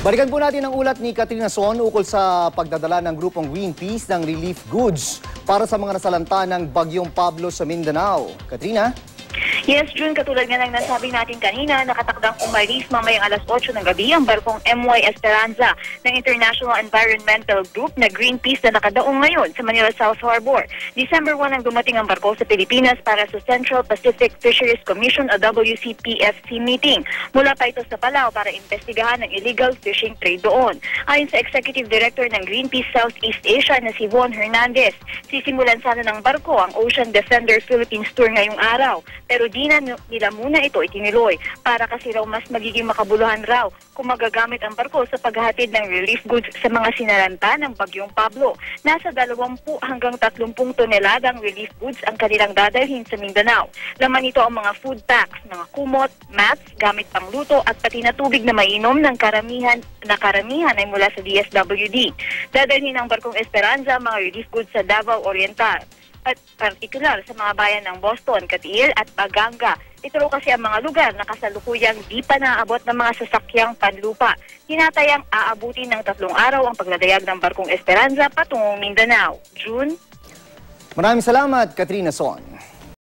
Balikan po natin ang ulat ni Katrina Son ukol sa pagdadala ng grupong Greenpeace ng relief goods para sa mga nasalanta ng Bagyong Pablo sa Mindanao. Katrina? Yes, June, katulad nga ng nasabi natin kanina, nakatakdang umalis mamayang alas 8 ng gabi ang barkong MY Esperanza ng International Environmental Group na Greenpeace na nakadaong ngayon sa Manila South Harbor. December 1 ang dumating ang barko sa Pilipinas para sa Central Pacific Fisheries Commission o WCPFC meeting. Mula pa ito sa Palau para investigahan ang illegal fishing trade doon. Ayon sa Executive Director ng Greenpeace Southeast Asia na si Von Hernandez, sisimulan sana ng barko ang Ocean Defender Philippines Tour ngayong araw. Pero di na nila muna ito itinuloy para kasi raw mas magiging makabuluhan raw kung magagamit ang barko sa paghahatid ng relief goods sa mga sinalanta ng Bagyong Pablo. Nasa 20 hanggang 30 toneladang relief goods ang kanilang dadalhin sa Mindanao. Laman nito ang mga food packs, mga kumot, mats, gamit pangluto at pati na tubig na mainom ng karamihan ay mula sa DSWD. Dadalhin ng barkong Esperanza ang mga relief goods sa Davao Oriental at partikular sa mga bayan ng Boston, Katiil at Pagganga. Ito raw kasi ang mga lugar na kasalukuyang di pa naaabot ng mga sasakyang panlupa. Tinatayang aabutin ng 3 araw ang pagdadayag ng barkong Esperanza patungong Mindanao. June? Maraming salamat, Katrina Son.